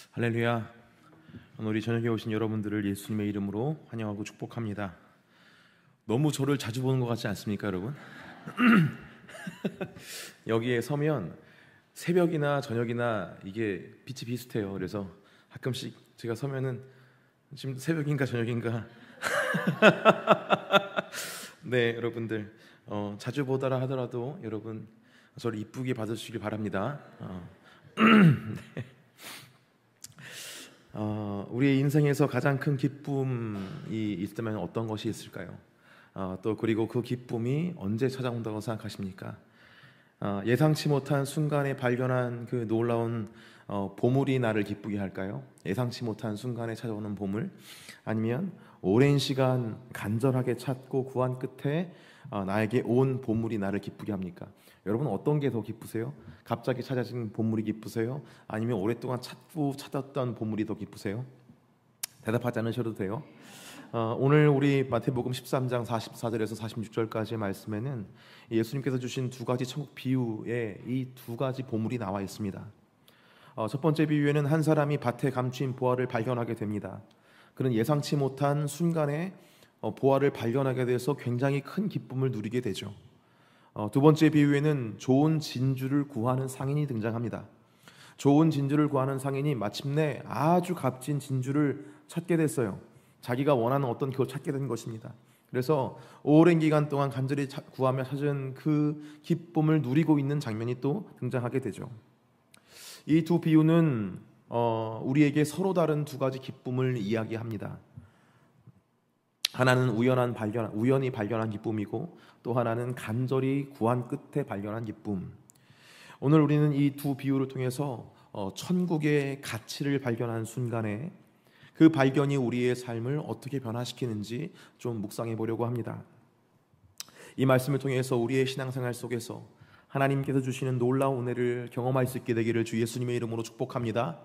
할렐루야. 오늘 이 저녁에 오신 여러분들을 예수님의 이름으로 환영하고 축복합니다. 너무 저를 자주 보는 것 같지 않습니까, 여러분? 여기에 서면 새벽이나 저녁이나 이게 빛이 비슷해요. 그래서 가끔씩 제가 서면은 지금 새벽인가 저녁인가 네, 여러분들 자주 보더라 하더라도 여러분 저를 이쁘게 받아주시길 바랍니다. 네. 우리의 인생에서 가장 큰 기쁨이 있다면 어떤 것이 있을까요? 또 그리고 그 기쁨이 언제 찾아온다고 생각하십니까? 예상치 못한 순간에 발견한 그 놀라운 보물이 나를 기쁘게 할까요? 예상치 못한 순간에 찾아오는 보물, 아니면 오랜 시간 간절하게 찾고 구한 끝에 나에게 온 보물이 나를 기쁘게 합니까? 여러분 어떤 게 더 기쁘세요? 갑자기 찾아진 보물이 기쁘세요? 아니면 오랫동안 찾았던 보물이 더 기쁘세요? 대답하지 않으셔도 돼요. 오늘 우리 마태복음 13장 44절에서 46절까지의 말씀에는 예수님께서 주신 두 가지 천국 비유에 이 두 가지 보물이 나와 있습니다. 첫 번째 비유에는 한 사람이 밭에 감추인 보화를 발견하게 됩니다. 그는 예상치 못한 순간에 보화를 발견하게 돼서 굉장히 큰 기쁨을 누리게 되죠. 두 번째 비유에는 좋은 진주를 구하는 상인이 등장합니다. 좋은 진주를 구하는 상인이 마침내 아주 값진 진주를 찾게 됐어요. 자기가 원하는 어떤 그걸 찾게 된 것입니다. 그래서 오랜 기간 동안 간절히 구하며 찾은 그 기쁨을 누리고 있는 장면이 또 등장하게 되죠. 이 두 비유는 우리에게 서로 다른 두 가지 기쁨을 이야기합니다. 하나는 우연히 발견한 기쁨이고, 또 하나는 간절히 구한 끝에 발견한 기쁨. 오늘 우리는 이 두 비유를 통해서 천국의 가치를 발견한 순간에 그 발견이 우리의 삶을 어떻게 변화시키는지 좀 묵상해 보려고 합니다. 이 말씀을 통해서 우리의 신앙생활 속에서 하나님께서 주시는 놀라운 은혜를 경험할 수 있게 되기를 주 예수님의 이름으로 축복합니다.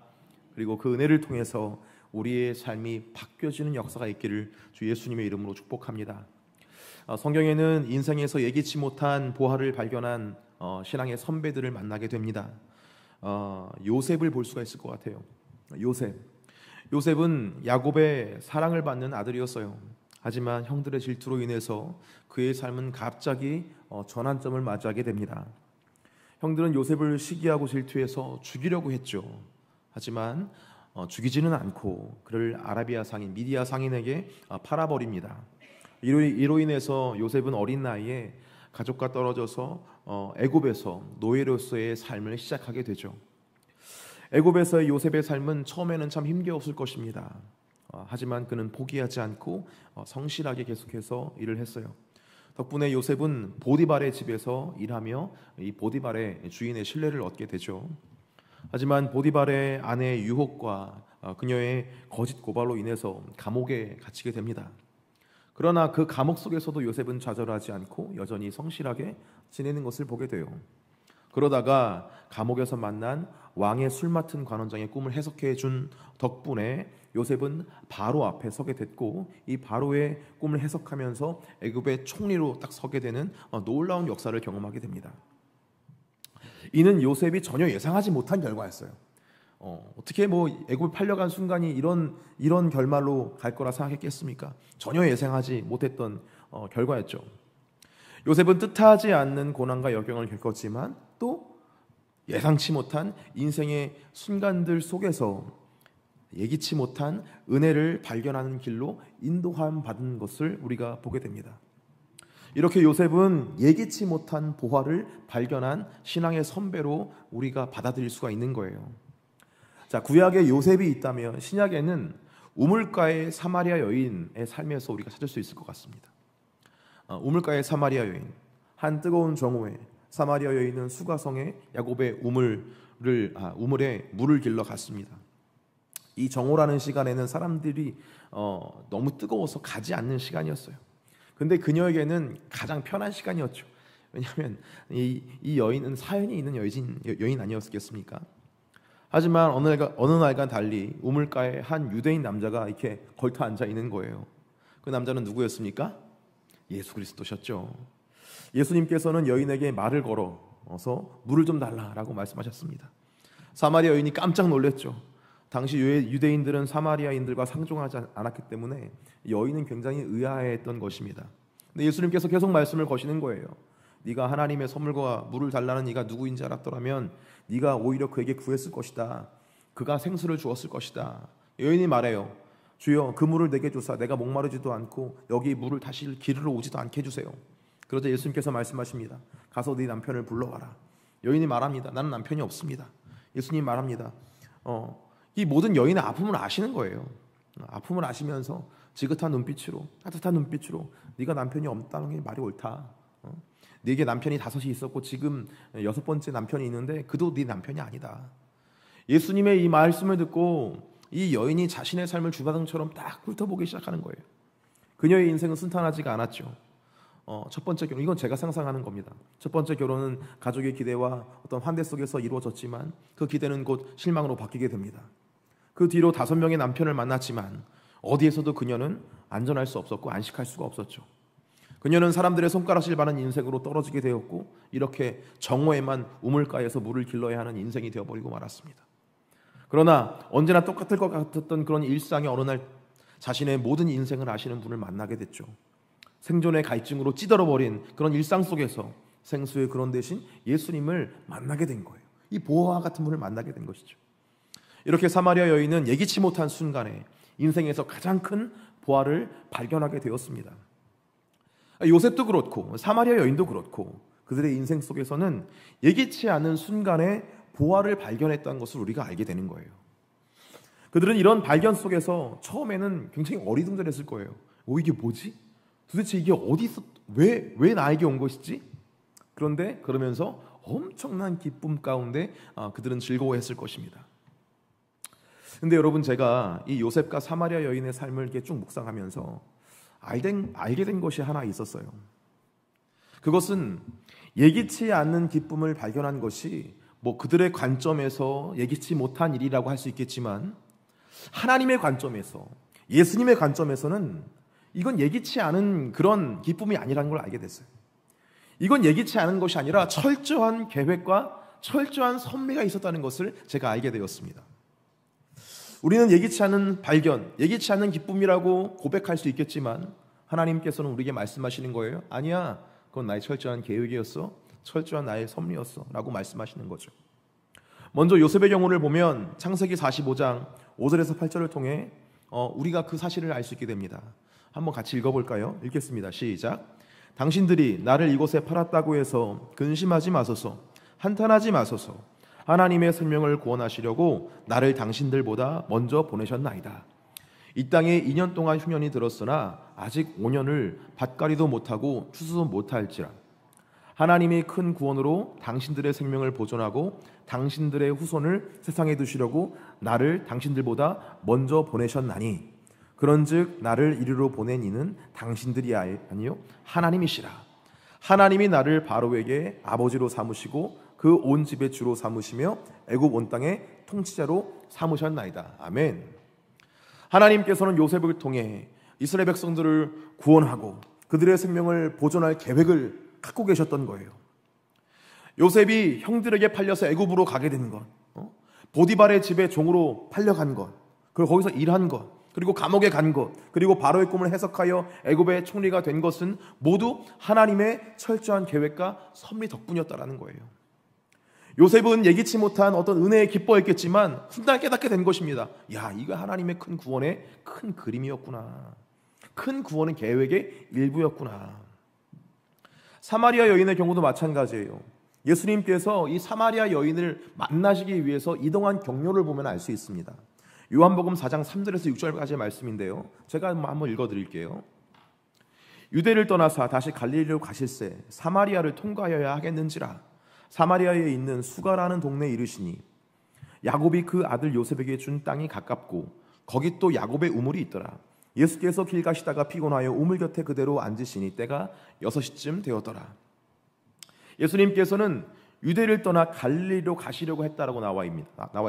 그리고 그 은혜를 통해서 우리의 삶이 바뀌어지는 역사가 있기를 주 예수님의 이름으로 축복합니다. 성경에는 인생에서 예기치 못한 보화를 발견한 신앙의 선배들을 만나게 됩니다. 요셉을 볼 수가 있을 것 같아요. 요셉은 야곱의 사랑을 받는 아들이었어요. 하지만 형들의 질투로 인해서 그의 삶은 갑자기 전환점을 맞이하게 됩니다. 형들은 요셉을 시기하고 질투해서 죽이려고 했죠. 하지만 죽이지는 않고 그를 아라비아 상인, 미디아 상인에게 팔아버립니다. 이로 인해서 요셉은 어린 나이에 가족과 떨어져서 애굽에서 노예로서의 삶을 시작하게 되죠. 애굽에서의 요셉의 삶은 처음에는 참 힘겨웠을 것입니다. 하지만 그는 포기하지 않고 성실하게 계속해서 일을 했어요. 덕분에 요셉은 보디발의 집에서 일하며 이 보디발의 주인의 신뢰를 얻게 되죠. 하지만 보디발의 아내의 유혹과 그녀의 거짓 고발로 인해서 감옥에 갇히게 됩니다. 그러나 그 감옥 속에서도 요셉은 좌절하지 않고 여전히 성실하게 지내는 것을 보게 돼요. 그러다가 감옥에서 만난 왕의 술 맡은 관원장의 꿈을 해석해 준 덕분에 요셉은 바로 앞에 서게 됐고, 이 바로의 꿈을 해석하면서 애굽의 총리로 딱 서게 되는 놀라운 역사를 경험하게 됩니다. 이는 요셉이 전혀 예상하지 못한 결과였어요. 어떻게 애굽에 팔려간 순간이 이런 결말로 갈 거라 생각했겠습니까? 전혀 예상하지 못했던 결과였죠. 요셉은 뜻하지 않는 고난과 역경을 겪었지만 또 예상치 못한 인생의 순간들 속에서 예기치 못한 은혜를 발견하는 길로 인도함 받은 것을 우리가 보게 됩니다. 이렇게 요셉은 예기치 못한 보화를 발견한 신앙의 선배로 우리가 받아들일 수가 있는 거예요. 자, 구약에 요셉이 있다면 신약에는 우물가의 사마리아 여인의 삶에서 우리가 찾을 수 있을 것 같습니다. 우물가의 사마리아 여인, 한 뜨거운 정오에 사마리아 여인은 수가성에 야곱의 우물에 물을 길러 갔습니다. 이 정오라는 시간에는 사람들이 너무 뜨거워서 가지 않는 시간이었어요. 근데 그녀에게는 가장 편한 시간이었죠. 왜냐하면 이 여인은 사연이 있는 여인 아니었겠습니까? 하지만 어느 날과 달리 우물가에 한 유대인 남자가 이렇게 걸터 앉아 있는 거예요. 그 남자는 누구였습니까? 예수 그리스도셨죠. 예수님께서는 여인에게 말을 걸어서 물을 좀 달라라고 말씀하셨습니다. 사마리아 여인이 깜짝 놀랐죠. 당시 유대인들은 사마리아인들과 상종하지 않았기 때문에 여인은 굉장히 의아해했던 것입니다. 근데 예수님께서 계속 말씀을 거시는 거예요. 네가 하나님의 선물과 물을 달라는 네가 누구인지 알았더라면 네가 오히려 그에게 구했을 것이다. 그가 생수를 주었을 것이다. 여인이 말해요. 주여 그 물을 내게 주사 내가 목마르지도 않고 여기 물을 다시 기르러 오지도 않게 해주세요. 그러자 예수님께서 말씀하십니다. 가서 네 남편을 불러와라. 여인이 말합니다. 나는 남편이 없습니다. 예수님 말합니다. 이 모든 여인의 아픔을 아시는 거예요. 아픔을 아시면서 지긋한 눈빛으로 따뜻한 눈빛으로 네가 남편이 없다는 게 말이 옳다. 네게 남편이 5이 있었고 지금 6번째 남편이 있는데 그도 네 남편이 아니다. 예수님의 이 말씀을 듣고 이 여인이 자신의 삶을 주마등처럼 딱 훑어보기 시작하는 거예요. 그녀의 인생은 순탄하지가 않았죠. 첫 번째 결혼, 이건 제가 상상하는 겁니다. 첫 번째 결혼은 가족의 기대와 어떤 환대 속에서 이루어졌지만 그 기대는 곧 실망으로 바뀌게 됩니다. 그 뒤로 5명의 남편을 만났지만 어디에서도 그녀는 안전할 수 없었고 안식할 수가 없었죠. 그녀는 사람들의 손가락질 받는 인생으로 떨어지게 되었고 이렇게 정오에만 우물가에서 물을 길러야 하는 인생이 되어버리고 말았습니다. 그러나 언제나 똑같을 것 같았던 그런 일상의 어느 날 자신의 모든 인생을 아시는 분을 만나게 됐죠. 생존의 갈증으로 찌들어버린 그런 일상 속에서 생수의 그런 대신 예수님을 만나게 된 거예요. 이 보화와 같은 분을 만나게 된 것이죠. 이렇게 사마리아 여인은 예기치 못한 순간에 인생에서 가장 큰 보화를 발견하게 되었습니다. 요셉도 그렇고 사마리아 여인도 그렇고 그들의 인생 속에서는 예기치 않은 순간에 보화를 발견했다는 것을 우리가 알게 되는 거예요. 그들은 이런 발견 속에서 처음에는 굉장히 어리둥절했을 거예요. 이게 뭐지? 도대체 이게 어디서 왜 나에게 온 것이지? 그런데 그러면서 엄청난 기쁨 가운데 그들은 즐거워했을 것입니다. 근데 여러분 제가 이 요셉과 사마리아 여인의 삶을 이렇게 쭉 묵상하면서 알게 된 것이 하나 있었어요. 그것은 예기치 않는 기쁨을 발견한 것이 그들의 관점에서 예기치 못한 일이라고 할 수 있겠지만 하나님의 관점에서 예수님의 관점에서는 이건 예기치 않은 그런 기쁨이 아니라는 걸 알게 됐어요. 이건 예기치 않은 것이 아니라 철저한 계획과 철저한 섭리가 있었다는 것을 제가 알게 되었습니다. 우리는 예기치 않은 발견, 예기치 않은 기쁨이라고 고백할 수 있겠지만 하나님께서는 우리에게 말씀하시는 거예요. 아니야, 그건 나의 철저한 계획이었어. 철저한 나의 섭리였어 라고 말씀하시는 거죠. 먼저 요셉의 경우를 보면 창세기 45장 5절에서 8절을 통해 우리가 그 사실을 알 수 있게 됩니다. 한번 같이 읽어볼까요? 읽겠습니다. 시작. 당신들이 나를 이곳에 팔았다고 해서 근심하지 마소서, 한탄하지 마소서. 하나님의 생명을 구원하시려고 나를 당신들보다 먼저 보내셨나이다. 이 땅에 2년 동안 흉년이 들었으나 아직 5년을 밭가리도 못하고 추수도 못할지라. 하나님이 큰 구원으로 당신들의 생명을 보존하고 당신들의 후손을 세상에 두시려고 나를 당신들보다 먼저 보내셨나니 그런즉 나를 이리로 보낸 이는 당신들이 아니요 하나님이시라. 하나님이 나를 바로에게 아버지로 삼으시고 그 온 집의 주로 삼으시며 애굽 온 땅의 통치자로 삼으셨나이다. 아멘. 하나님께서는 요셉을 통해 이스라엘 백성들을 구원하고 그들의 생명을 보존할 계획을 갖고 계셨던 거예요. 요셉이 형들에게 팔려서 애굽으로 가게 된 것, 보디발의 집에 종으로 팔려간 것, 그리고 거기서 일한 것, 그리고 감옥에 간 것, 그리고 바로의 꿈을 해석하여 애굽의 총리가 된 것은 모두 하나님의 철저한 계획과 섭리 덕분이었다라는 거예요. 요셉은 예기치 못한 어떤 은혜에 기뻐했겠지만 훗날 깨닫게 된 것입니다. 야, 이거 하나님의 큰 구원의 큰 그림이었구나. 큰 구원은 계획의 일부였구나. 사마리아 여인의 경우도 마찬가지예요. 예수님께서 이 사마리아 여인을 만나시기 위해서 이동한 경로를 보면 알 수 있습니다. 요한복음 4장 3절에서 6절까지의 말씀인데요. 제가 한번 읽어드릴게요. 유대를 떠나사 다시 갈릴리로 가실새 사마리아를 통과하여야 하겠는지라. 사마리아에 있는 수가라는 동네에 이르시니 야곱이 그 아들 요셉에게 준 땅이 가깝고 거기 또 야곱의 우물이 있더라. 예수께서 길 가시다가 피곤하여 우물 곁에 그대로 앉으시니 때가 6시쯤 되었더라. 예수님께서는 유대를 떠나 갈릴리로 가시려고 했다라고 나와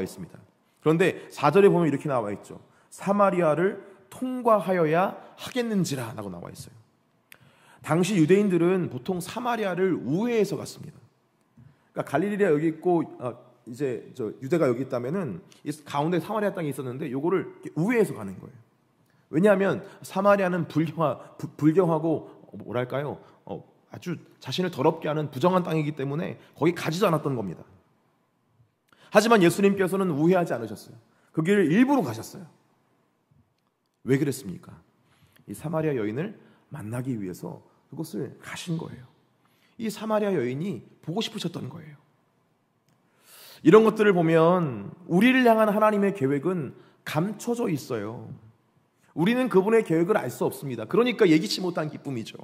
있습니다. 그런데 4절에 보면 이렇게 나와 있죠. 사마리아를 통과하여야 하겠는지라 라고 나와 있어요. 당시 유대인들은 보통 사마리아를 우회해서 갔습니다. 그러니까 갈릴리가 여기 있고 이제 유대가 여기 있다면은 이 가운데 사마리아 땅이 있었는데 요거를 우회해서 가는 거예요. 왜냐하면 사마리아는 불경하고 뭐랄까요? 아주 자신을 더럽게 하는 부정한 땅이기 때문에 거기 가지도 않았던 겁니다. 하지만 예수님께서는 우회하지 않으셨어요. 그 길을 일부러 가셨어요. 왜 그랬습니까? 이 사마리아 여인을 만나기 위해서 그곳을 가신 거예요. 이 사마리아 여인이 보고 싶으셨던 거예요. 이런 것들을 보면 우리를 향한 하나님의 계획은 감춰져 있어요. 우리는 그분의 계획을 알 수 없습니다. 그러니까 예기치 못한 기쁨이죠.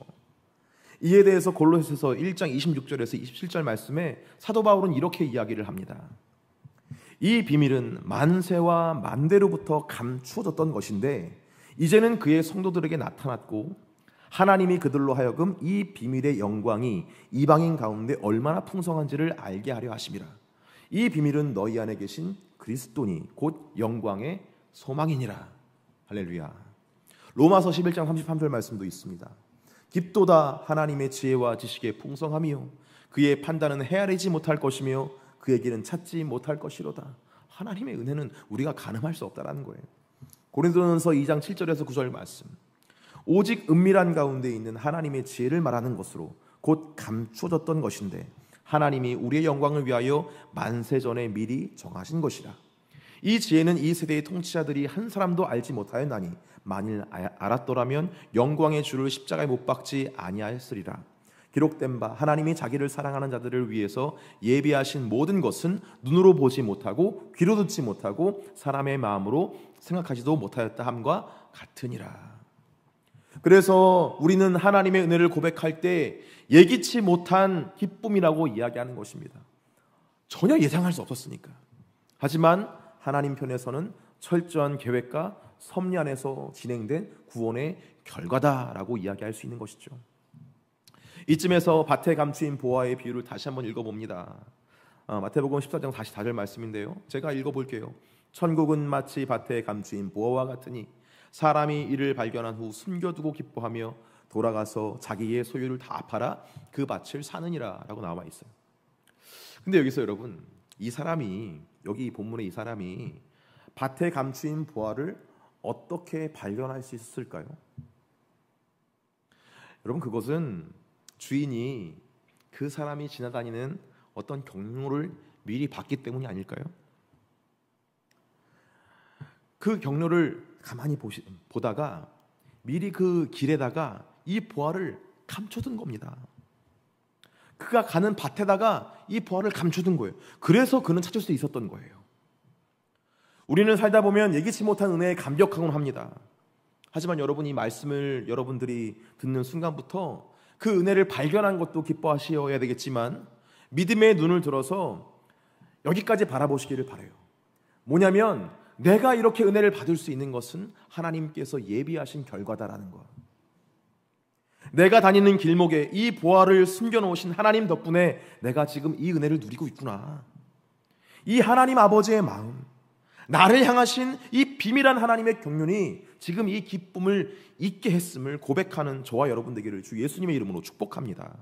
이에 대해서 골로새서 1장 26절에서 27절 말씀에 사도 바울은 이렇게 이야기를 합니다. 이 비밀은 만세와 만대로부터 감추어졌던 것인데 이제는 그의 성도들에게 나타났고 하나님이 그들로 하여금 이 비밀의 영광이 이방인 가운데 얼마나 풍성한지를 알게 하려 하심이라. 이 비밀은 너희 안에 계신 그리스도니 곧 영광의 소망이니라. 할렐루야. 로마서 11장 33절 말씀도 있습니다. 깊도다 하나님의 지혜와 지식의 풍성함이요 그의 판단은 헤아리지 못할 것이며 그의 길은 찾지 못할 것이로다. 하나님의 은혜는 우리가 가늠할 수 없다라는 거예요. 고린도전서 2장 7절에서 9절 말씀. 오직 은밀한 가운데 있는 하나님의 지혜를 말하는 것으로 곧 감추어졌던 것인데 하나님이 우리의 영광을 위하여 만세 전에 미리 정하신 것이라. 이 지혜는 이 세대의 통치자들이 한 사람도 알지 못하였나니 만일 알았더라면 영광의 주를 십자가에 못 박지 아니하였으리라. 기록된 바 하나님이 자기를 사랑하는 자들을 위해서 예비하신 모든 것은 눈으로 보지 못하고 귀로 듣지 못하고 사람의 마음으로 생각하지도 못하였다 함과 같으니라. 그래서 우리는 하나님의 은혜를 고백할 때 예기치 못한 기쁨이라고 이야기하는 것입니다. 전혀 예상할 수 없었으니까. 하지만 하나님 편에서는 철저한 계획과 섭리 안에서 진행된 구원의 결과다라고 이야기할 수 있는 것이죠. 이쯤에서 밭에 감추인 보화의 비유를 다시 한번 읽어봅니다. 마태복음 14장 44절 말씀인데요. 제가 읽어볼게요. 천국은 마치 밭에 감추인 보화와 같으니 사람이 이를 발견한 후 숨겨두고 기뻐하며 돌아가서 자기의 소유를 다 팔아 그 밭을 사느니라 라고 나와 있어요. 근데 여기서 여러분, 이 사람이, 여기 본문의 이 사람이 밭에 감추인 보화를 어떻게 발견할 수 있었을까요? 여러분, 그것은 주인이 그 사람이 지나다니는 어떤 경로를 미리 봤기 때문이 아닐까요? 그 경로를 가만히 보다가 미리 그 길에다가 이 보화를 감춰둔 겁니다. 그가 가는 밭에다가 이 보화를 감춰둔 거예요. 그래서 그는 찾을 수 있었던 거예요. 우리는 살다 보면 예기치 못한 은혜에 감격하곤 합니다. 하지만 여러분, 이 말씀을 여러분들이 듣는 순간부터 그 은혜를 발견한 것도 기뻐하셔야 되겠지만 믿음의 눈을 들어서 여기까지 바라보시기를 바라요. 뭐냐면 내가 이렇게 은혜를 받을 수 있는 것은 하나님께서 예비하신 결과다라는 것. 내가 다니는 길목에 이 보화를 숨겨놓으신 하나님 덕분에 내가 지금 이 은혜를 누리고 있구나. 이 하나님 아버지의 마음, 나를 향하신 이 비밀한 하나님의 경륜이 지금 이 기쁨을 잊게 했음을 고백하는 저와 여러분 되기를 주 예수님의 이름으로 축복합니다.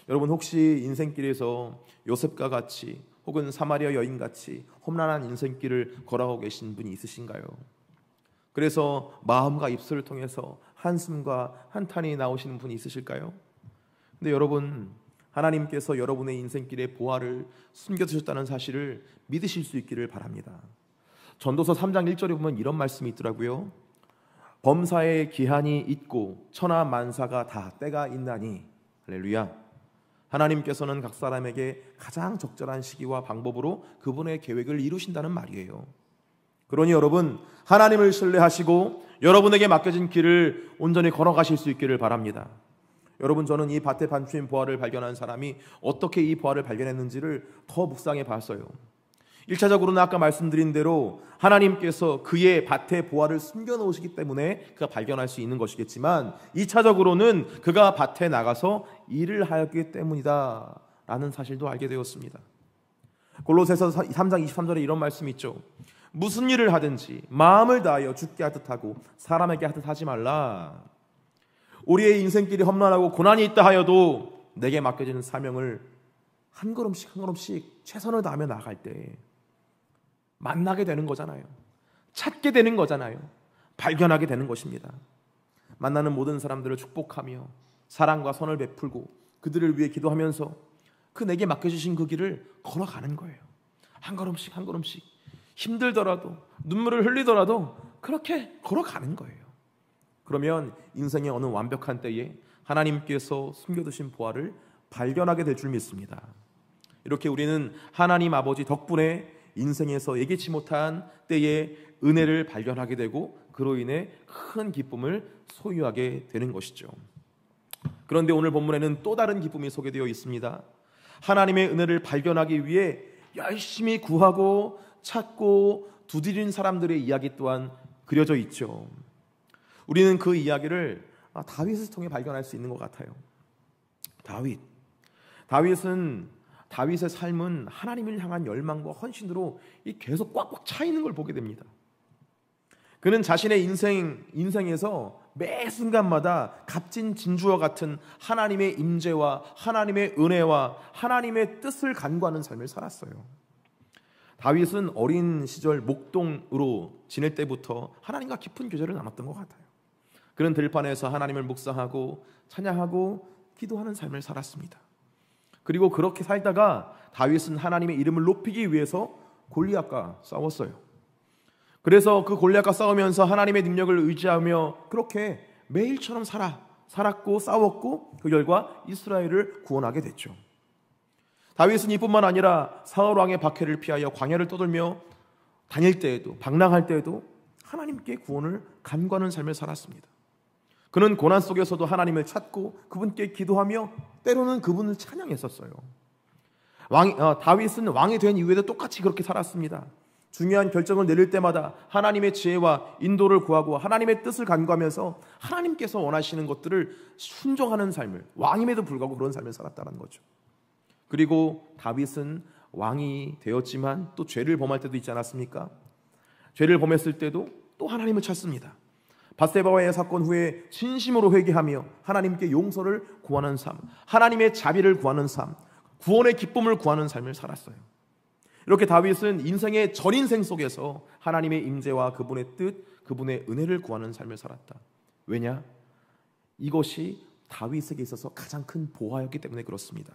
여러분, 혹시 인생길에서 요셉과 같이 혹은 사마리아 여인같이 험난한 인생길을 걸어가고 계신 분이 있으신가요? 그래서 마음과 입술을 통해서 한숨과 한탄이 나오시는 분이 있으실까요? 근데 여러분, 하나님께서 여러분의 인생길에 보화를 숨겨두셨다는 사실을 믿으실 수 있기를 바랍니다. 전도서 3장 1절에 보면 이런 말씀이 있더라고요. 범사의 기한이 있고 천하 만사가 다 때가 있나니. 할렐루야. 하나님께서는 각 사람에게 가장 적절한 시기와 방법으로 그분의 계획을 이루신다는 말이에요. 그러니 여러분, 하나님을 신뢰하시고 여러분에게 맡겨진 길을 온전히 걸어가실 수 있기를 바랍니다. 여러분, 저는 이 밭에 감추인 보화를 발견한 사람이 어떻게 이 보화를 발견했는지를 더 묵상해 봤어요. 1차적으로는 아까 말씀드린 대로 하나님께서 그의 밭에 보화를 숨겨놓으시기 때문에 그가 발견할 수 있는 것이겠지만 2차적으로는 그가 밭에 나가서 일을 하였기 때문이다 라는 사실도 알게 되었습니다. 골로새서 3장 23절에 이런 말씀이 있죠. 무슨 일을 하든지 마음을 다하여 주께 하듯 하고 사람에게 하듯 하지 말라. 우리의 인생길이 험난하고 고난이 있다 하여도 내게 맡겨지는 사명을 한 걸음씩 한 걸음씩 최선을 다하며 나아갈 때 만나게 되는 거잖아요. 찾게 되는 거잖아요. 발견하게 되는 것입니다. 만나는 모든 사람들을 축복하며 사랑과 선을 베풀고 그들을 위해 기도하면서 내게 맡겨주신 그 길을 걸어가는 거예요. 한 걸음씩 한 걸음씩 힘들더라도 눈물을 흘리더라도 그렇게 걸어가는 거예요. 그러면 인생의 어느 완벽한 때에 하나님께서 숨겨두신 보화를 발견하게 될 줄 믿습니다. 이렇게 우리는 하나님 아버지 덕분에 인생에서 예기치 못한 때에 은혜를 발견하게 되고 그로 인해 큰 기쁨을 소유하게 되는 것이죠. 그런데 오늘 본문에는 또 다른 기쁨이 소개되어 있습니다. 하나님의 은혜를 발견하기 위해 열심히 구하고 찾고 두드린 사람들의 이야기 또한 그려져 있죠. 우리는 그 이야기를 다윗을 통해 발견할 수 있는 것 같아요. 다윗의 삶은 하나님을 향한 열망과 헌신으로 계속 꽉꽉 차 있는 걸 보게 됩니다. 그는 자신의 인생에서 매 순간마다 값진 진주와 같은 하나님의 임재와 하나님의 은혜와 하나님의 뜻을 간구하는 삶을 살았어요. 다윗은 어린 시절 목동으로 지낼 때부터 하나님과 깊은 교제를 나눴던 것 같아요. 그는 들판에서 하나님을 묵상하고 찬양하고 기도하는 삶을 살았습니다. 그리고 그렇게 살다가 다윗은 하나님의 이름을 높이기 위해서 골리앗과 싸웠어요. 그래서 그 골리앗과 싸우면서 하나님의 능력을 의지하며 그렇게 매일처럼 살았고 싸웠고 그 결과 이스라엘을 구원하게 됐죠. 다윗은 이뿐만 아니라 사울 왕의 박해를 피하여 광야를 떠돌며 다닐 때에도 방랑할 때에도 하나님께 구원을 간구하는 삶을 살았습니다. 그는 고난 속에서도 하나님을 찾고 그분께 기도하며 때로는 그분을 찬양했었어요. 다윗은 왕이 된 이후에도 똑같이 그렇게 살았습니다. 중요한 결정을 내릴 때마다 하나님의 지혜와 인도를 구하고 하나님의 뜻을 간구하면서 하나님께서 원하시는 것들을 순종하는 삶을, 왕임에도 불구하고 그런 삶을 살았다는 거죠. 그리고 다윗은 왕이 되었지만 또 죄를 범할 때도 있지 않았습니까? 죄를 범했을 때도 또 하나님을 찾습니다. 밧세바와의 사건 후에 진심으로 회개하며 하나님께 용서를 구하는 삶, 하나님의 자비를 구하는 삶, 구원의 기쁨을 구하는 삶을 살았어요. 이렇게 다윗은 인생의 전인생 속에서 하나님의 임재와 그분의 뜻, 그분의 은혜를 구하는 삶을 살았다. 왜냐? 이것이 다윗에게 있어서 가장 큰 보화였기 때문에 그렇습니다.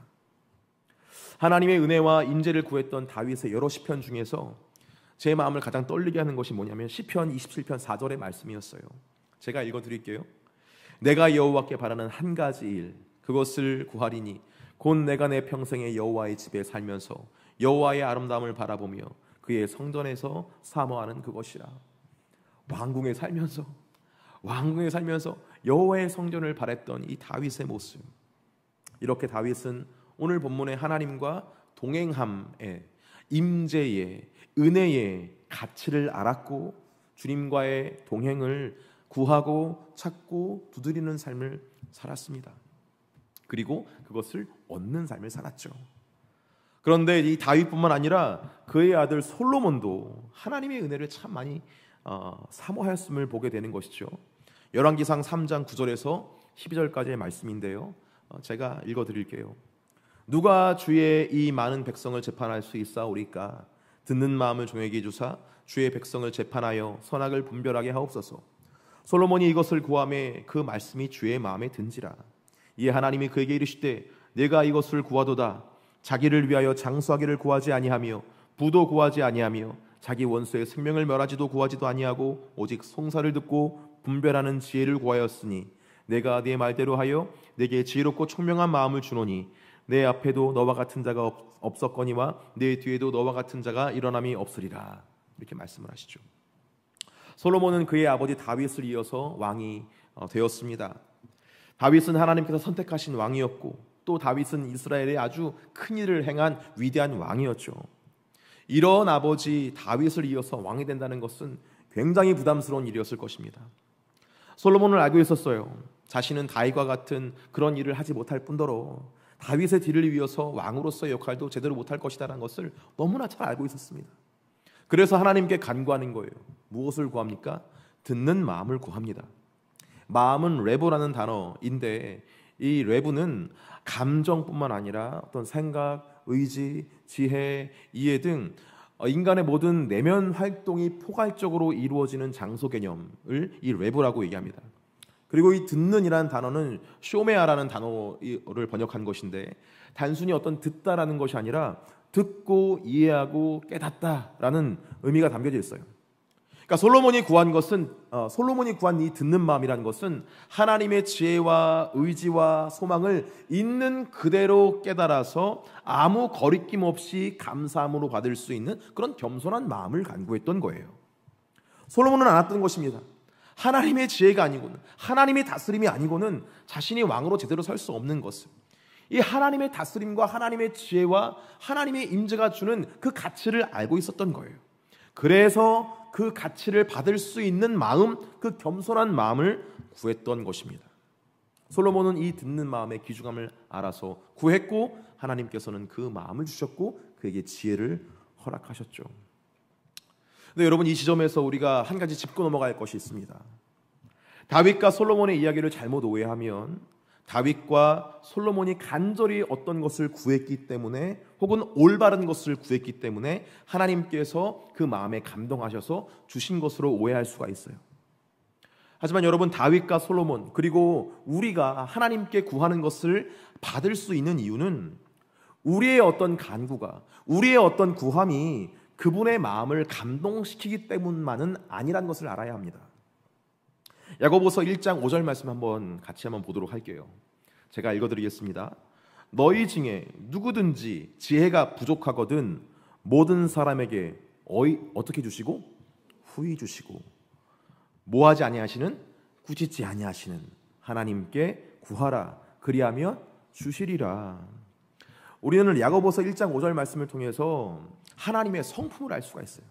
하나님의 은혜와 임재를 구했던 다윗의 여러 시편 중에서 제 마음을 가장 떨리게 하는 것이 뭐냐면 시편 27편 4절의 말씀이었어요. 제가 읽어드릴게요. 내가 여호와께 바라는 한 가지 일, 그것을 구하리니 곧 내가 내 평생에 여호와의 집에 살면서 여호와의 아름다움을 바라보며 그의 성전에서 사모하는 그것이라. 왕궁에 살면서 여호와의 성전을 바랬던 이 다윗의 모습. 이렇게 다윗은 오늘 본문의 하나님과 동행함의 임재의 은혜의 가치를 알았고 주님과의 동행을 구하고 찾고 두드리는 삶을 살았습니다. 그리고 그것을 얻는 삶을 살았죠. 그런데 이 다윗뿐만 아니라 그의 아들 솔로몬도 하나님의 은혜를 참 많이 사모하였음을 보게 되는 것이죠. 열왕기상 3장 9절에서 12절까지의 말씀인데요, 제가 읽어드릴게요. 누가 주의 이 많은 백성을 재판할 수 있사오리까? 듣는 마음을 종에게 주사 주의 백성을 재판하여 선악을 분별하게 하옵소서. 솔로몬이 이것을 구하매 그 말씀이 주의 마음에 든지라. 이에 하나님이 그에게 이르시되 내가 이것을 구하도다. 자기를 위하여 장수하기를 구하지 아니하며 부도 구하지 아니하며 자기 원수의 생명을 멸하지도 구하지도 아니하고 오직 송사를 듣고 분별하는 지혜를 구하였으니 내가 네 말대로 하여 내게 지혜롭고 총명한 마음을 주노니 내 앞에도 너와 같은 자가 없었거니와 내 뒤에도 너와 같은 자가 일어남이 없으리라. 이렇게 말씀을 하시죠. 솔로몬은 그의 아버지 다윗을 이어서 왕이 되었습니다. 다윗은 하나님께서 선택하신 왕이었고 또 다윗은 이스라엘에 아주 큰 일을 행한 위대한 왕이었죠. 이런 아버지 다윗을 이어서 왕이 된다는 것은 굉장히 부담스러운 일이었을 것입니다. 솔로몬을 알고 있었어요. 자신은 다윗과 같은 그런 일을 하지 못할 뿐더러 다윗의 뒤를 이어서 왕으로서의 역할도 제대로 못할 것이라는 것을 너무나 잘 알고 있었습니다. 그래서 하나님께 간구하는 거예요. 무엇을 구합니까? 듣는 마음을 구합니다. 마음은 레보라는 단어인데 이 레보는 감정뿐만 아니라 어떤 생각, 의지, 지혜, 이해 등 인간의 모든 내면 활동이 포괄적으로 이루어지는 장소 개념을 이 레브라고 얘기합니다. 그리고 이 듣는이라는 단어는 쇼메아라는 단어를 번역한 것인데 단순히 어떤 듣다라는 것이 아니라 듣고 이해하고 깨닫다라는 의미가 담겨져 있어요. 그러니까 솔로몬이 구한 이 듣는 마음이라는 것은 하나님의 지혜와 의지와 소망을 있는 그대로 깨달아서 아무 거리낌 없이 감사함으로 받을 수 있는 그런 겸손한 마음을 간구했던 거예요. 솔로몬은 알았던 것입니다. 하나님의 지혜가 아니고는, 하나님의 다스림이 아니고는 자신이 왕으로 제대로 설 수 없는 것을, 이 하나님의 다스림과 하나님의 지혜와 하나님의 임재가 주는 그 가치를 알고 있었던 거예요. 그래서 그 가치를 받을 수 있는 마음, 그 겸손한 마음을 구했던 것입니다. 솔로몬은 이 듣는 마음의 귀중함을 알아서 구했고 하나님께서는 그 마음을 주셨고 그에게 지혜를 허락하셨죠. 근데 여러분, 이 지점에서 우리가 한 가지 짚고 넘어갈 것이 있습니다. 다윗과 솔로몬의 이야기를 잘못 오해하면 다윗과 솔로몬이 간절히 어떤 것을 구했기 때문에 혹은 올바른 것을 구했기 때문에 하나님께서 그 마음에 감동하셔서 주신 것으로 오해할 수가 있어요. 하지만 여러분, 다윗과 솔로몬 그리고 우리가 하나님께 구하는 것을 받을 수 있는 이유는 우리의 어떤 간구가, 우리의 어떤 구함이 그분의 마음을 감동시키기 때문만은 아니라는 것을 알아야 합니다. 야고보서 1장 5절 말씀 같이 한번 보도록 할게요. 제가 읽어드리겠습니다. 너희 중에 누구든지 지혜가 부족하거든 모든 사람에게 어떻게 주시고 후히 주시고 뭐하지 아니하시는 꾸짖지 아니하시는 하나님께 구하라 그리하면 주시리라. 우리는 야고보서 1장 5절 말씀을 통해서 하나님의 성품을 알 수가 있어요.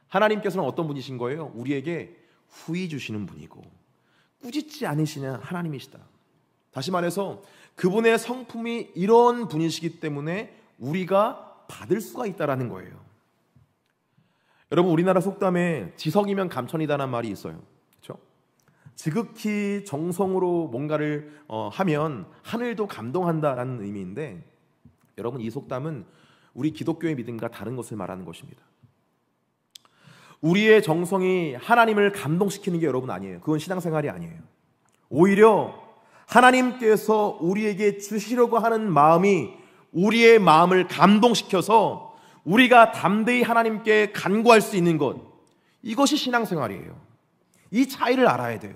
하나님께서는 어떤 분이신 거예요? 우리에게 후히 주시는 분이고 꾸짖지 않으시는 하나님이시다. 다시 말해서 그분의 성품이 이런 분이시기 때문에 우리가 받을 수가 있다라는 거예요. 여러분, 우리나라 속담에 지성이면 감천이다라는 말이 있어요. 그렇죠? 지극히 정성으로 뭔가를 하면 하늘도 감동한다라는 의미인데, 여러분, 이 속담은 우리 기독교의 믿음과 다른 것을 말하는 것입니다. 우리의 정성이 하나님을 감동시키는 게 여러분 아니에요. 그건 신앙생활이 아니에요. 오히려 하나님께서 우리에게 주시려고 하는 마음이 우리의 마음을 감동시켜서 우리가 담대히 하나님께 간구할 수 있는 것, 이것이 신앙생활이에요. 이 차이를 알아야 돼요.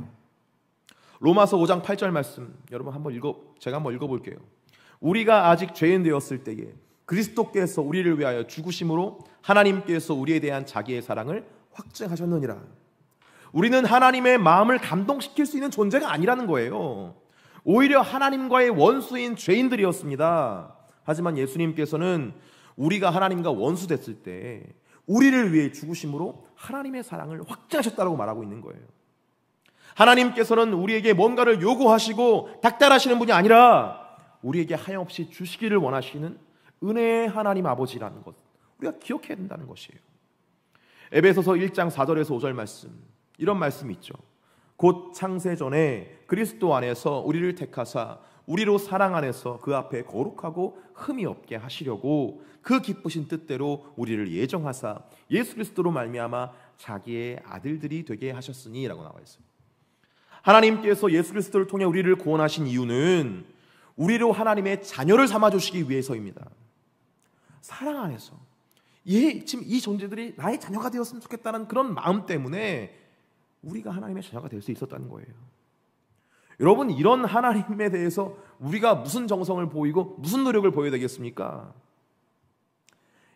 로마서 5장 8절 말씀 여러분 제가 한번 읽어볼게요. 우리가 아직 죄인 되었을 때에 그리스도께서 우리를 위하여 죽으심으로 하나님께서 우리에 대한 자기의 사랑을 확증하셨느니라. 우리는 하나님의 마음을 감동시킬 수 있는 존재가 아니라는 거예요. 오히려 하나님과의 원수인 죄인들이었습니다. 하지만 예수님께서는 우리가 하나님과 원수 됐을 때 우리를 위해 죽으심으로 하나님의 사랑을 확증하셨다고 말하고 있는 거예요. 하나님께서는 우리에게 뭔가를 요구하시고 닥달하시는 분이 아니라 우리에게 하염없이 주시기를 원하시는 은혜의 하나님 아버지라는 것, 우리가 기억해야 된다는 것이에요. 에베소서 1장 4절에서 5절 말씀, 이런 말씀이 있죠. 곧 창세 전에 그리스도 안에서 우리를 택하사 우리로 사랑 안에서 그 앞에 거룩하고 흠이 없게 하시려고 그 기쁘신 뜻대로 우리를 예정하사 예수 그리스도로 말미암아 자기의 아들들이 되게 하셨으니 라고 나와 있어요. 하나님께서 예수 그리스도를 통해 우리를 구원하신 이유는 우리로 하나님의 자녀를 삼아주시기 위해서입니다. 사랑 안에서 지금 이 존재들이 나의 자녀가 되었으면 좋겠다는 그런 마음 때문에 우리가 하나님의 자녀가 될 수 있었다는 거예요. 여러분, 이런 하나님에 대해서 우리가 무슨 정성을 보이고 무슨 노력을 보여야 되겠습니까?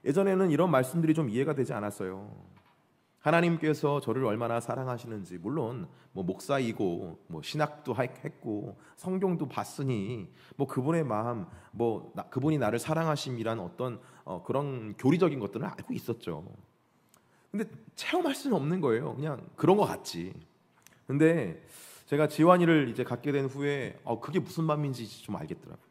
예전에는 이런 말씀들이 좀 이해가 되지 않았어요. 하나님께서 저를 얼마나 사랑하시는지, 물론 목사이고 신학도 했고 성경도 봤으니 그분의 마음, 그분이 나를 사랑하심이란 어떤 그런 교리적인 것들은 알고 있었죠. 근데 체험할 수는 없는 거예요. 그냥 그런 것 같지. 근데 제가 지환이를 이제 갖게 된 후에 그게 무슨 마음인지 좀 알겠더라고요.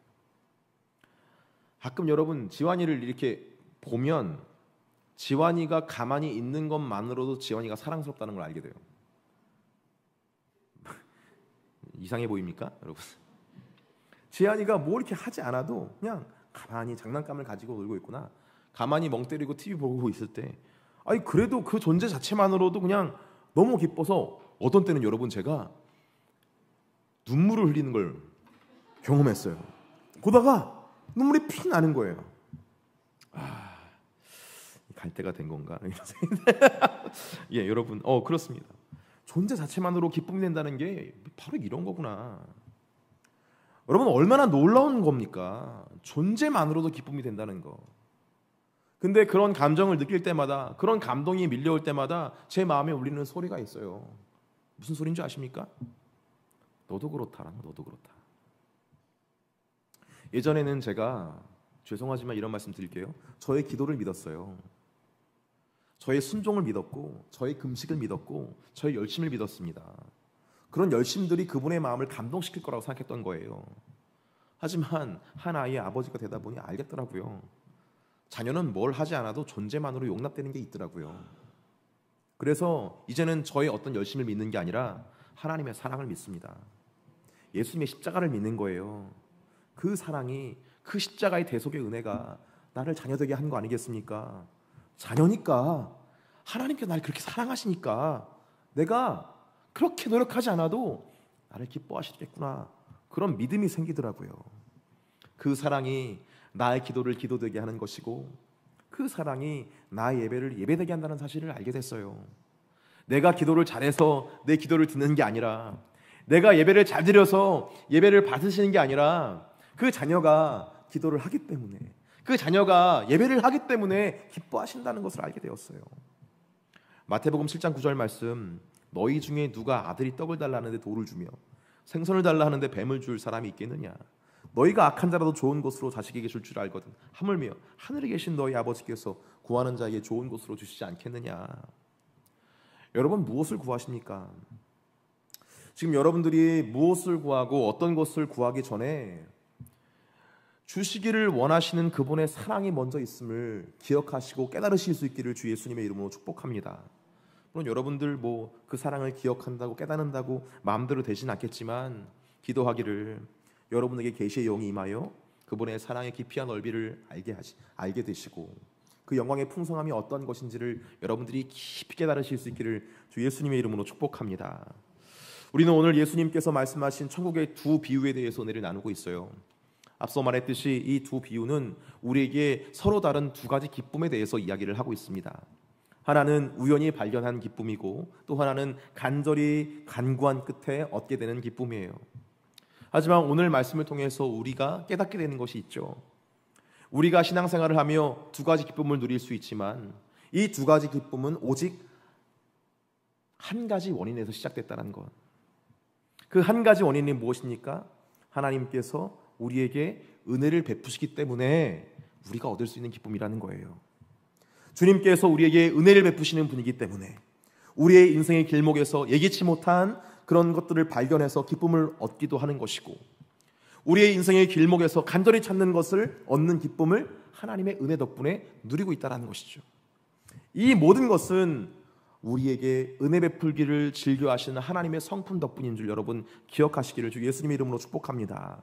가끔 여러분 지환이를 이렇게 보면 지환이가 가만히 있는 것만으로도 지환이가 사랑스럽다는 걸 알게 돼요. 이상해 보입니까, 여러분? 지환이가 뭐 이렇게 하지 않아도 그냥 가만히 장난감을 가지고 놀고 있구나, 가만히 멍 때리고 TV 보고 있을 때, 아니 그래도 그 존재 자체만으로도 그냥 너무 기뻐서 어떤 때는 여러분 제가 눈물을 흘리는 걸 경험했어요. 보다가 눈물이 피 나는 거예요. 갈 때가 된 건가? 예, 여러분, 그렇습니다. 존재 자체만으로 기쁨이 된다는 게 바로 이런 거구나. 여러분, 얼마나 놀라운 겁니까? 존재만으로도 기쁨이 된다는 거. 근데 그런 감정을 느낄 때마다, 그런 감동이 밀려올 때마다 제 마음에 울리는 소리가 있어요. 무슨 소리인지 아십니까? 너도 그렇다라는 거, 너도 그렇다. 예전에는 제가, 죄송하지만 이런 말씀 드릴게요, 저의 기도를 믿었어요. 저의 순종을 믿었고, 저의 금식을 믿었고, 저의 열심을 믿었습니다. 그런 열심들이 그분의 마음을 감동시킬 거라고 생각했던 거예요. 하지만 한 아이의 아버지가 되다 보니 알겠더라고요. 자녀는 뭘 하지 않아도 존재만으로 용납되는 게 있더라고요. 그래서 이제는 저의 어떤 열심을 믿는 게 아니라 하나님의 사랑을 믿습니다. 예수님의 십자가를 믿는 거예요. 그 사랑이, 그 십자가의 대속의 은혜가 나를 자녀되게 한 거 아니겠습니까? 자녀니까, 하나님께 나를 그렇게 사랑하시니까 내가 그렇게 노력하지 않아도 나를 기뻐하시겠구나, 그런 믿음이 생기더라고요. 그 사랑이 나의 기도를 기도되게 하는 것이고, 그 사랑이 나의 예배를 예배되게 한다는 사실을 알게 됐어요. 내가 기도를 잘해서 내 기도를 듣는 게 아니라, 내가 예배를 잘 드려서 예배를 받으시는 게 아니라, 그 자녀가 기도를 하기 때문에, 그 자녀가 예배를 하기 때문에 기뻐하신다는 것을 알게 되었어요. 마태복음 7장 9절 말씀, 너희 중에 누가 아들이 떡을 달라 하는데 돌을 주며 생선을 달라 하는데 뱀을 줄 사람이 있겠느냐? 너희가 악한 자라도 좋은 것으로 자식에게 줄 줄 알거든 하물며 하늘에 계신 너희 아버지께서 구하는 자에게 좋은 것으로 주시지 않겠느냐? 여러분, 무엇을 구하십니까? 지금 여러분들이 무엇을 구하고 어떤 것을 구하기 전에 주시기를 원하시는 그분의 사랑이 먼저 있음을 기억하시고 깨달으실 수 있기를 주 예수님의 이름으로 축복합니다. 물론 여러분들 그 사랑을 기억한다고 깨닫는다고 마음대로 되진 않겠지만, 기도하기를 여러분에게 계시의 영이 임하여 그분의 사랑의 깊이와 넓이를 알게 되시고, 그 영광의 풍성함이 어떤 것인지를 여러분들이 깊이 깨달으실 수 있기를 주 예수님의 이름으로 축복합니다. 우리는 오늘 예수님께서 말씀하신 천국의 두 비유에 대해서 은혜를 나누고 있어요. 앞서 말했듯이 이 두 비유는 우리에게 서로 다른 두 가지 기쁨에 대해서 이야기를 하고 있습니다. 하나는 우연히 발견한 기쁨이고, 또 하나는 간절히 간구한 끝에 얻게 되는 기쁨이에요. 하지만 오늘 말씀을 통해서 우리가 깨닫게 되는 것이 있죠. 우리가 신앙생활을 하며 두 가지 기쁨을 누릴 수 있지만, 이 두 가지 기쁨은 오직 한 가지 원인에서 시작됐다는 것. 그 한 가지 원인이 무엇입니까? 하나님께서 우리에게 은혜를 베푸시기 때문에 우리가 얻을 수 있는 기쁨이라는 거예요. 주님께서 우리에게 은혜를 베푸시는 분이기 때문에 우리의 인생의 길목에서 예기치 못한 그런 것들을 발견해서 기쁨을 얻기도 하는 것이고, 우리의 인생의 길목에서 간절히 찾는 것을 얻는 기쁨을 하나님의 은혜 덕분에 누리고 있다는 것이죠. 이 모든 것은 우리에게 은혜 베풀기를 즐겨하시는 하나님의 성품 덕분인 줄 여러분 기억하시기를 주 예수님의 이름으로 축복합니다.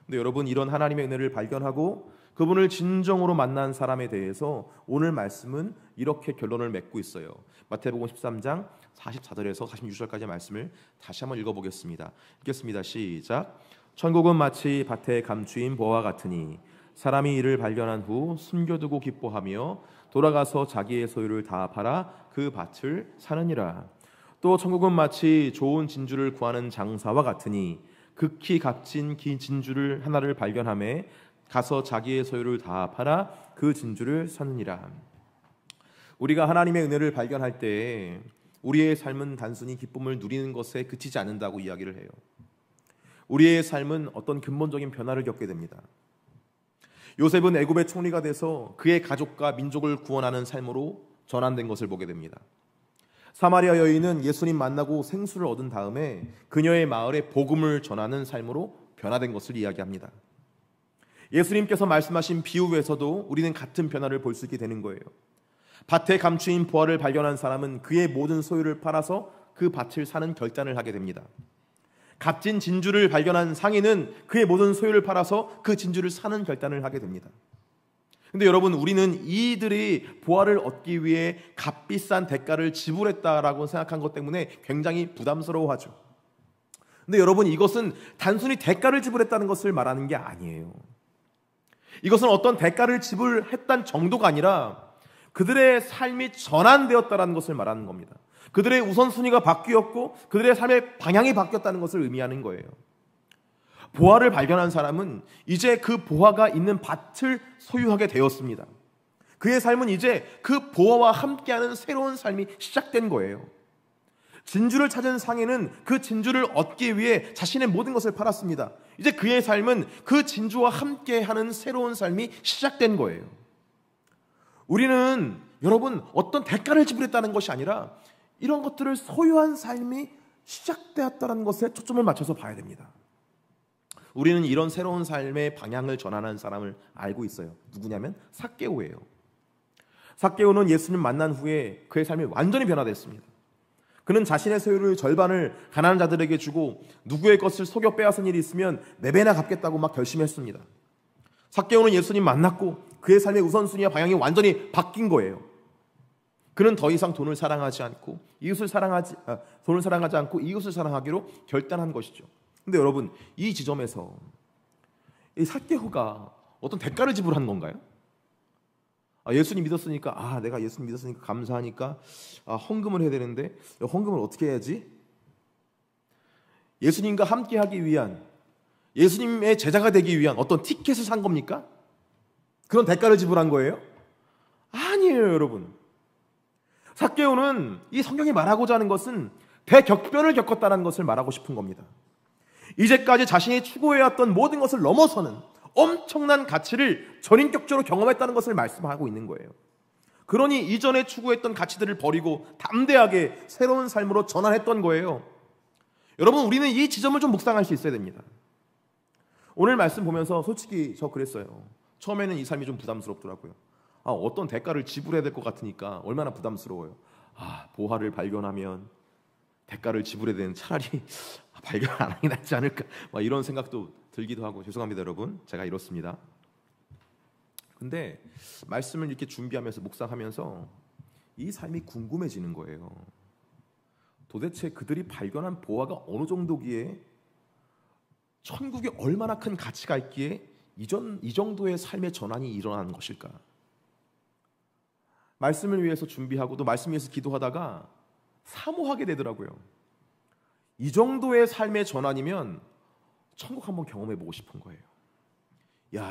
근데 여러분, 이런 하나님의 은혜를 발견하고 그분을 진정으로 만난 사람에 대해서 오늘 말씀은 이렇게 결론을 맺고 있어요. 마태복음 13장 44절에서 46절까지의 말씀을 다시 한번 읽어보겠습니다. 읽겠습니다. 시작. 천국은 마치 밭에 감추인 보와 같으니 사람이 이를 발견한 후 숨겨두고 기뻐하며 돌아가서 자기의 소유를 다 팔아 그 밭을 사느니라. 또 천국은 마치 좋은 진주를 구하는 장사와 같으니 극히 값진 긴 진주를 하나를 발견하매 가서 자기의 소유를 다 팔아 그 진주를 사느니라. 우리가 하나님의 은혜를 발견할 때 우리의 삶은 단순히 기쁨을 누리는 것에 그치지 않는다고 이야기를 해요. 우리의 삶은 어떤 근본적인 변화를 겪게 됩니다. 요셉은 애굽의 총리가 돼서 그의 가족과 민족을 구원하는 삶으로 전환된 것을 보게 됩니다. 사마리아 여인은 예수님 만나고 생수를 얻은 다음에 그녀의 마을에 복음을 전하는 삶으로 변화된 것을 이야기합니다. 예수님께서 말씀하신 비유에서도 우리는 같은 변화를 볼 수 있게 되는 거예요. 밭에 감추인 보화를 발견한 사람은 그의 모든 소유를 팔아서 그 밭을 사는 결단을 하게 됩니다. 값진 진주를 발견한 상인은 그의 모든 소유를 팔아서 그 진주를 사는 결단을 하게 됩니다. 근데 여러분, 우리는 이들이 보화를 얻기 위해 값비싼 대가를 지불했다라고 생각한 것 때문에 굉장히 부담스러워하죠. 근데 여러분, 이것은 단순히 대가를 지불했다는 것을 말하는 게 아니에요. 이것은 어떤 대가를 지불했다는 정도가 아니라 그들의 삶이 전환되었다는 것을 말하는 겁니다. 그들의 우선순위가 바뀌었고 그들의 삶의 방향이 바뀌었다는 것을 의미하는 거예요. 보화를 발견한 사람은 이제 그 보화가 있는 밭을 소유하게 되었습니다. 그의 삶은 이제 그 보화와 함께하는 새로운 삶이 시작된 거예요. 진주를 찾은 상인은 그 진주를 얻기 위해 자신의 모든 것을 팔았습니다. 이제 그의 삶은 그 진주와 함께하는 새로운 삶이 시작된 거예요. 우리는 여러분, 어떤 대가를 지불했다는 것이 아니라 이런 것들을 소유한 삶이 시작되었다는 것에 초점을 맞춰서 봐야 됩니다. 우리는 이런 새로운 삶의 방향을 전환한 사람을 알고 있어요. 누구냐면 삭개오예요. 삭개오는 예수님 만난 후에 그의 삶이 완전히 변화됐습니다. 그는 자신의 소유를 절반을 가난한 자들에게 주고 누구의 것을 속여 빼앗은 일이 있으면 4배나 갚겠다고 막 결심했습니다. 삭개오는 예수님 만났고 그의 삶의 우선순위와 방향이 완전히 바뀐 거예요. 그는 더 이상 돈을 사랑하지 않고 돈을 사랑하지 않고 이웃을 사랑하기로 결단한 것이죠. 근데 여러분, 이 지점에서 이 삭개오가 어떤 대가를 지불한 건가요? 예수님 믿었으니까 내가 예수님 믿었으니까 감사하니까 헌금을 해야 되는데 헌금을 어떻게 해야지? 예수님과 함께하기 위한, 예수님의 제자가 되기 위한 어떤 티켓을 산 겁니까? 그런 대가를 지불한 거예요? 아니에요, 여러분. 삭개오는 이 성경이 말하고자 하는 것은 대격변을 겪었다는 것을 말하고 싶은 겁니다. 이제까지 자신이 추구해왔던 모든 것을 넘어서는 엄청난 가치를 전인격적으로 경험했다는 것을 말씀하고 있는 거예요. 그러니 이전에 추구했던 가치들을 버리고 담대하게 새로운 삶으로 전환했던 거예요. 여러분, 우리는 이 지점을 좀 묵상할 수 있어야 됩니다. 오늘 말씀 보면서 솔직히 저 그랬어요. 처음에는 이 삶이 좀 부담스럽더라고요. 어떤 대가를 지불해야 될 것 같으니까 얼마나 부담스러워요. 보화를 발견하면 대가를 지불해야 되는, 차라리 발견 안 하는 게 낫지 않을까, 이런 생각도 들기도 하고. 죄송합니다 여러분, 제가 이렇습니다. 근데 말씀을 이렇게 준비하면서 묵상하면서 이 삶이 궁금해지는 거예요. 도대체 그들이 발견한 보화가 어느 정도기에, 천국에 얼마나 큰 가치가 있기에 이 정도의 삶의 전환이 일어나는 것일까? 말씀을 위해서 준비하고 또 말씀 위해서 기도하다가 사모하게 되더라고요. 이 정도의 삶의 전환이면 천국 한번 경험해보고 싶은 거예요.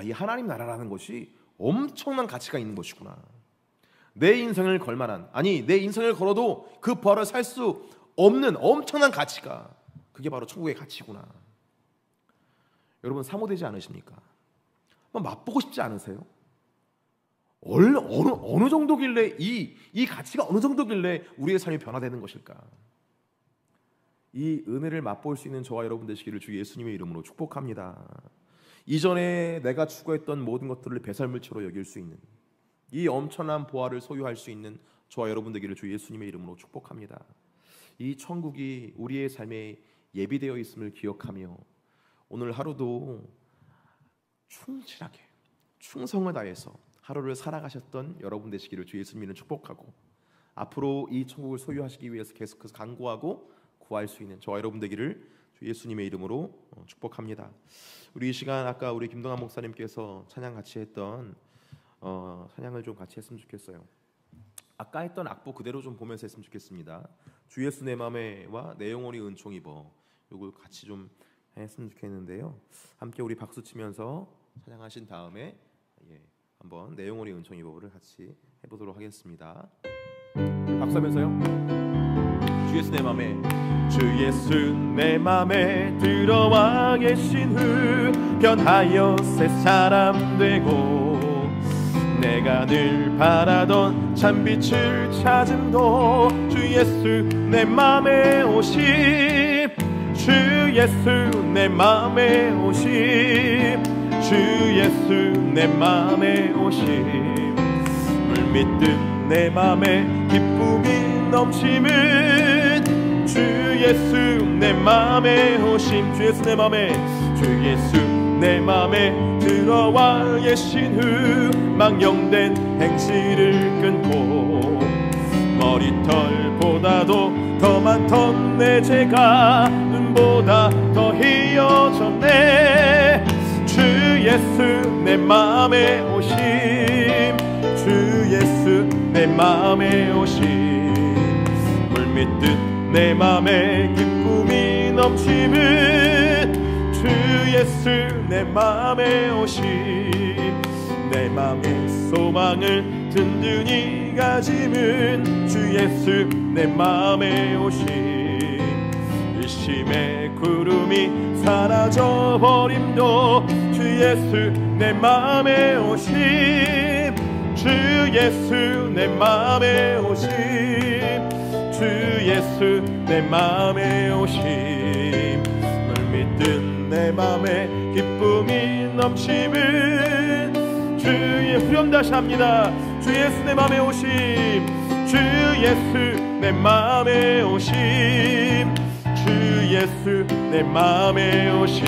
이 하나님 나라라는 것이 엄청난 가치가 있는 것이구나. 내 인생을 걸만한, 내 인생을 걸어도 그 보화를 살 수 없는 엄청난 가치가, 그게 바로 천국의 가치구나. 여러분, 사모되지 않으십니까? 한번 맛보고 싶지 않으세요? 어느 정도길래 이 가치가 어느 정도길래 우리의 삶이 변화되는 것일까? 이 은혜를 맛볼 수 있는 저와 여러분 되시기를 주 예수님의 이름으로 축복합니다. 이전에 내가 추구했던 모든 것들을 배설물처로 여길 수 있는, 이 엄청난 보화를 소유할 수 있는 저와 여러분 되기를 주 예수님의 이름으로 축복합니다. 이 천국이 우리의 삶에 예비되어 있음을 기억하며 오늘 하루도 충실하게 충성을 다해서 하루를 살아가셨던 여러분 되시기를 주 예수님을 축복하고, 앞으로 이 천국을 소유하시기 위해서 계속해서 간구하고 구할 수 있는 저와 여러분 되기를 주 예수님의 이름으로 축복합니다. 우리 이 시간 아까 우리 김동환 목사님께서 찬양 같이 했던 찬양을 좀 같이 했으면 좋겠어요. 아까 했던 악보 그대로 좀 보면서 했으면 좋겠습니다. 주 예수 내 맘에와 내 영혼이 은총 입어, 이걸 같이 좀 했으면 좋겠는데요. 함께 우리 박수 치면서 찬양하신 다음에 한번 내 영혼이 은총 입어를 같이 해보도록 하겠습니다. 박수하면서요. 주 예수 내 맘에, 주 예수 내 맘에 들어와 계신 후 변하여 새 사람 되고, 내가 늘 바라던 참빛을 찾음도 주 예수 내 맘에 오심, 주 예수 내 맘에 오심, 주 예수 내 맘에 오심. 물밀듯 내 맘에 기쁨이 넘치는 주 예수 내 맘에 오심, 주 예수 내 맘에, 주 예수 내 맘에 들어와 계신 후 망령된 행실을 끊고 머리털보다도 더 많던 내 죄가 눈보다 더 희어졌네. 주 예수 내 맘에 오심, 주 예수 내 맘에 오심, 물밀듯 내 맘에 기쁨이 넘치는 주 예수 내 맘에 오심, 내 맘의 소망을 든든히 가짐은 주 예수 내 맘에 오심, 일심의 구름이 사라져버림도 주 예수 내 맘에 오심, 주 예수 내 맘에 오심, 주 예수 내 맘에 오심, 물밀듯 내 맘에 기쁨이 넘치는 주의 후렴 다시 합니다. 주 예수 내 맘에 오심, 주 예수 내 맘에 오심, 주 예수 내 맘에 오심,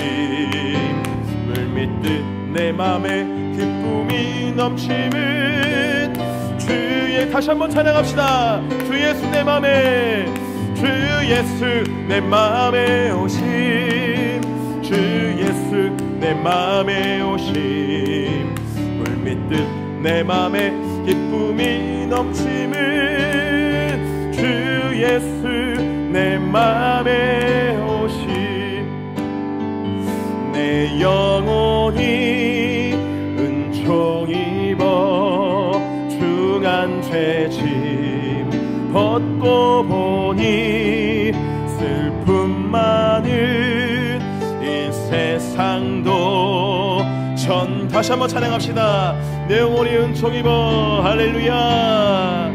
물밀듯 내 맘에 기쁨이 넘치는 주의, 다시 한번 찬양합시다. 주 예수 내 맘에, 주 예수 내 맘에 오심, 주 예수 내 맘에 오심, 물밀듯 내 맘에 기쁨이 넘치는 주 예수 내 맘에 오심, 내 영혼이 은총 입어 중한 죄짐 벗고 보니 슬픔 많은 이 세상도 전, 다시 한번 찬양합시다. 내 영혼이 은총 입어, 할렐루야.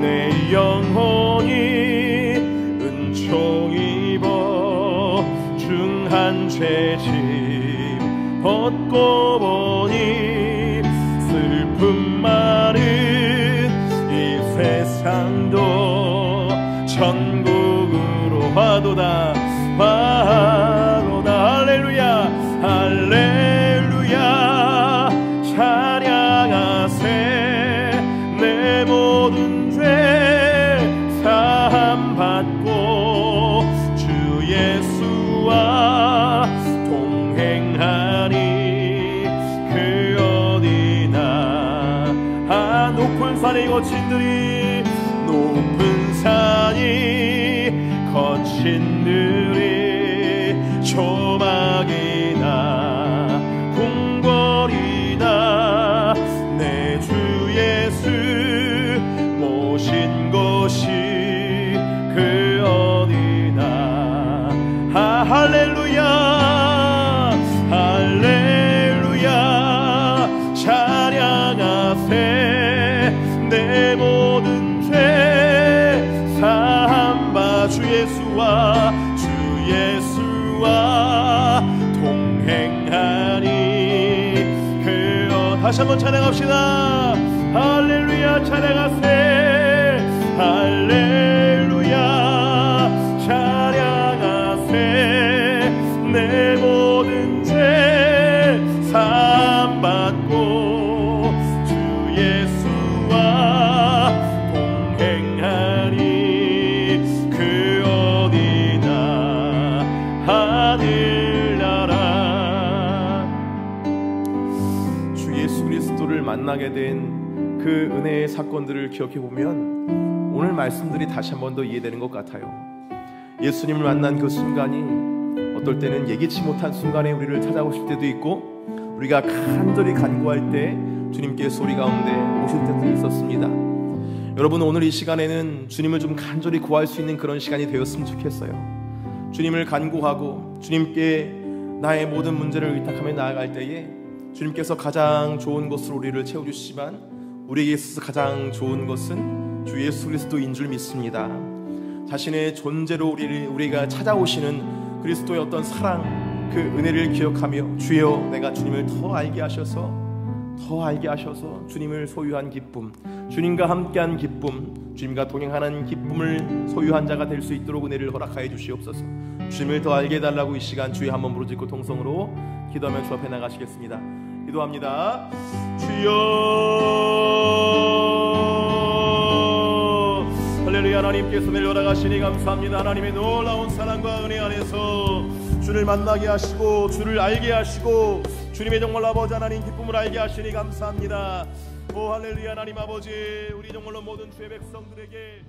내 영혼이 은총 입어 중한 죄짐 벗고 보니 슬픔 많은 이 세상도 천국으로 화도다, 화도다. 할렐루야, 할렐루야. 찬양하세. 내 모든 죄 사함 받고 주 예수와 동행하니 그 어디나. 아, 높은 산이 거친들이, 높은 산이 거친들이 조막이나 궁궐이나 내 주 예수 모신 곳이 그 어디나. 아, 할렐루야, 할렐루야. 찬양하세. 내 모든 죄 사함받 주 예수와, 주 예수와 동행하니 그 다시 한번 찬양합시다. 할렐루야. 찬양하세. 할렐루야. 찬양하세. 내 모든 죄 사함받고 주 예수와 동행하니 그 어디나 하늘나라. 주 예수 그리스도를 만나게 된 그 은혜의 사건들을 기억해 보면 오늘 말씀들이 다시 한 번 더 이해되는 것 같아요. 예수님을 만난 그 순간이 어떨 때는 예기치 못한 순간에 우리를 찾아오실 때도 있고, 우리가 간절히 간구할 때 주님께서 우리 가운데 오실 때도 있었습니다. 여러분, 오늘 이 시간에는 주님을 좀 간절히 구할 수 있는 그런 시간이 되었으면 좋겠어요. 주님을 간구하고 주님께 나의 모든 문제를 의탁하며 나아갈 때에 주님께서 가장 좋은 것으로 우리를 채워주시지만 우리에게 있어서 가장 좋은 것은 주 예수 그리스도인 줄 믿습니다. 자신의 존재로 우리가 찾아오시는 그리스도의 어떤 사랑, 그 은혜를 기억하며 주여 내가 주님을 더 알게 하셔서 주님을 소유한 기쁨, 주님과 함께한 기쁨, 주님과 동행하는 기쁨을 소유한 자가 될 수 있도록 은혜를 허락하여 주시옵소서. 주님을 더 알게 해달라고 이 시간 주의 한번 부르짖고 통성으로 기도하며 주 앞에 나가시겠습니다. 기도합니다. 주여, 할렐루야. 하나님께서 내려 나가시니 감사합니다. 하나님의 놀라운 사랑과 은혜 안에서 주를 만나게 하시고 주를 알게 하시고 주님의 정말 아버지 하나님 기쁨을 알게 하시니 감사합니다. 오 할렐루야. 하나님 아버지, 우리 정말로 모든 주의 백성들에게